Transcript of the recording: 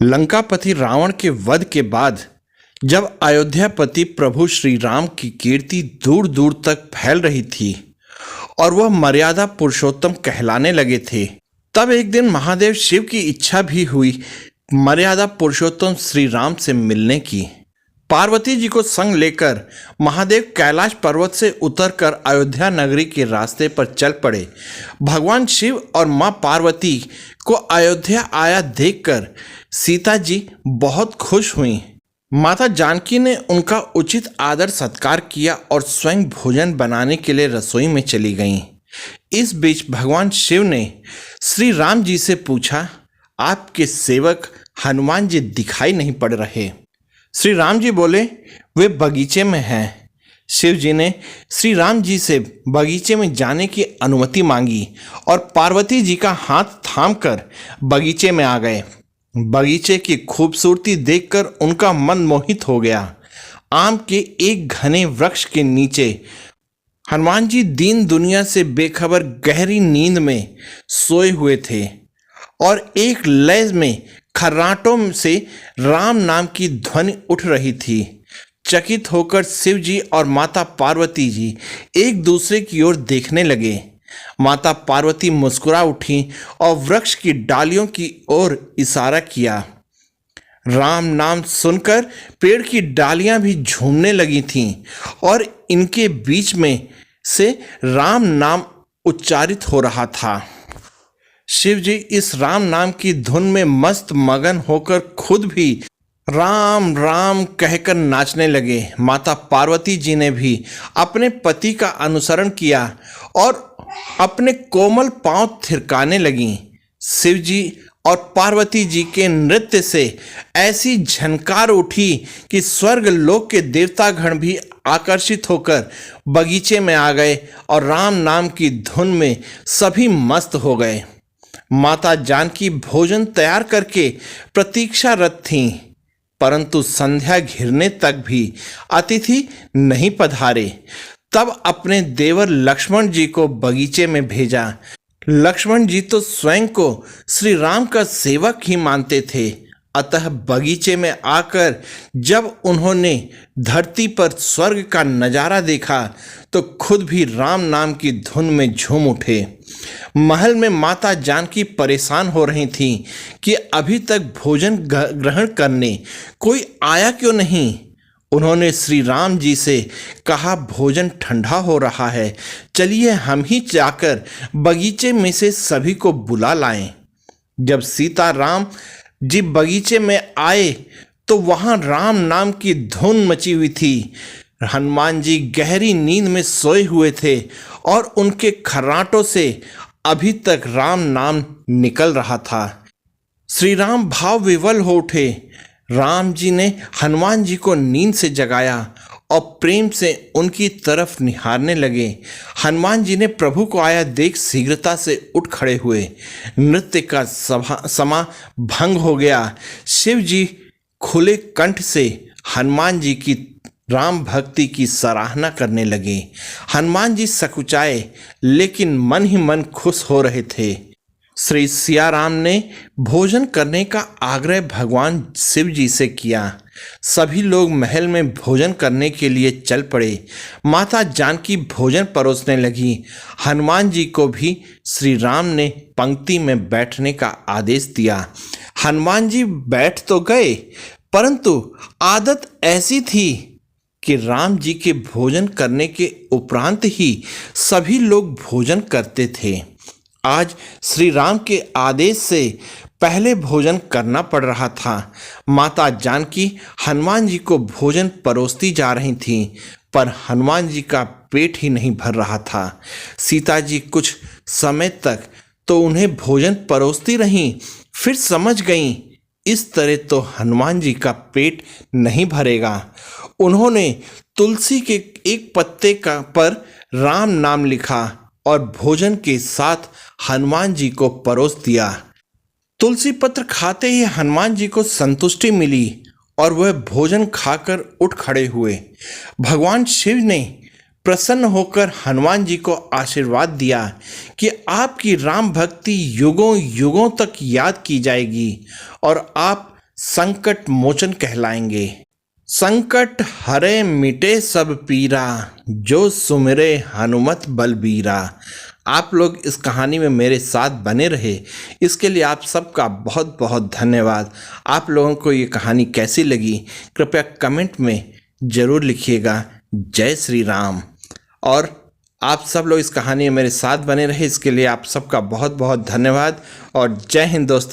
लंकापति रावण के वध के बाद जब अयोध्यापति प्रभु श्री राम की कीर्ति दूर दूर तक फैल रही थी और वह मर्यादा पुरुषोत्तम कहलाने लगे थे, तब एक दिन महादेव शिव की इच्छा भी हुई मर्यादा पुरुषोत्तम श्री राम से मिलने की। पार्वती जी को संग लेकर महादेव कैलाश पर्वत से उतरकर अयोध्या नगरी के रास्ते पर चल पड़े। भगवान शिव और मां पार्वती को अयोध्या आया देखकर सीता जी बहुत खुश हुईं। माता जानकी ने उनका उचित आदर सत्कार किया और स्वयं भोजन बनाने के लिए रसोई में चली गईं। इस बीच भगवान शिव ने श्री राम जी से पूछा, आपके सेवक हनुमान जी दिखाई नहीं पड़ रहे। श्री राम जी बोले, वे बगीचे में हैं। शिव जी ने श्री राम जी से बगीचे में जाने की अनुमति मांगी और पार्वती जी का हाथ थामकर बगीचे में आ गए। बगीचे की खूबसूरती देखकर उनका मन मोहित हो गया। आम के एक घने वृक्ष के नीचे हनुमान जी दीन दुनिया से बेखबर गहरी नींद में सोए हुए थे और एक लय में खर्राटों से राम नाम की ध्वनि उठ रही थी। चकित होकर शिव जी और माता पार्वती जी एक दूसरे की ओर देखने लगे। माता पार्वती मुस्कुरा उठी और वृक्ष की डालियों की ओर इशारा किया। राम नाम सुनकर पेड़ की डालियां भी झूमने लगी थीं और इनके बीच में से राम नाम उच्चारित हो रहा था। शिव जी इस राम नाम की धुन में मस्त मगन होकर खुद भी राम राम कहकर नाचने लगे। माता पार्वती जी ने भी अपने पति का अनुसरण किया और अपने कोमल पांव थिरकाने लगीं। शिव जी और पार्वती जी के नृत्य से ऐसी झनकार उठी कि स्वर्ग लोक के देवतागण भी आकर्षित होकर बगीचे में आ गए और राम नाम की धुन में सभी मस्त हो गए। माता जानकी भोजन तैयार करके प्रतीक्षारत थीं, परंतु संध्या घिरने तक भी अतिथि नहीं पधारे। तब अपने देवर लक्ष्मण जी को बगीचे में भेजा। लक्ष्मण जी तो स्वयं को श्री राम का सेवक ही मानते थे, अतः बगीचे में आकर जब उन्होंने धरती पर स्वर्ग का नज़ारा देखा तो खुद भी राम नाम की धुन में झूम उठे। महल में माता जानकी परेशान हो रही थीं कि अभी तक भोजन ग्रहण करने कोई आया क्यों नहीं। उन्होंने श्री राम जी से कहा, भोजन ठंडा हो रहा है, चलिए हम ही जाकर बगीचे में से सभी को बुला लाएं। जब सीता राम जी बगीचे में आए तो वहां राम नाम की धुन मची हुई थी। हनुमान जी गहरी नींद में सोए हुए थे और उनके खर्राटों से अभी तक राम नाम निकल रहा था। श्री राम भाव विवल हो उठे। राम जी ने हनुमान जी को नींद से जगाया और प्रेम से उनकी तरफ निहारने लगे। हनुमान जी ने प्रभु को आया देख शीघ्रता से उठ खड़े हुए। नृत्य का समा भंग हो गया। शिव जी खुले कंठ से हनुमान जी की राम भक्ति की सराहना करने लगे। हनुमान जी सकुचाए लेकिन मन ही मन खुश हो रहे थे। श्री सिया राम ने भोजन करने का आग्रह भगवान शिव जी से किया। सभी लोग महल में भोजन करने के लिए चल पड़े। माता जानकी भोजन परोसने लगी। हनुमान जी को भी श्री राम ने पंक्ति में बैठने का आदेश दिया। हनुमान जी बैठ तो गए, परंतु आदत ऐसी थी कि राम जी के भोजन करने के उपरांत ही सभी लोग भोजन करते थे। आज श्री राम के आदेश से पहले भोजन करना पड़ रहा था। माता जानकी हनुमान जी को भोजन परोसती जा रही थीं, पर हनुमान जी का पेट ही नहीं भर रहा था। सीता जी कुछ समय तक तो उन्हें भोजन परोसती रहीं, फिर समझ गईं इस तरह तो हनुमान जी का पेट नहीं भरेगा। उन्होंने तुलसी के एक पत्ते पर राम नाम लिखा और भोजन के साथ हनुमान जी को परोस दिया। तुलसी पत्र खाते ही हनुमान जी को संतुष्टि मिली और वह भोजन खाकर उठ खड़े हुए। भगवान शिव ने प्रसन्न होकर हनुमान जी को आशीर्वाद दिया कि आपकी राम भक्ति युगों युगों तक याद की जाएगी और आप संकट मोचन कहलाएंगे। संकट हरे मिटे सब पीरा, जो सुमिरे हनुमत बलबीरा। आप लोग इस कहानी में मेरे साथ बने रहे, इसके लिए आप सबका बहुत बहुत धन्यवाद। आप लोगों को ये कहानी कैसी लगी कृपया कमेंट में ज़रूर लिखिएगा। जय श्री राम। और आप सब लोग इस कहानी में मेरे साथ बने रहे, इसके लिए आप सबका बहुत बहुत धन्यवाद और जय हिंद दोस्तों।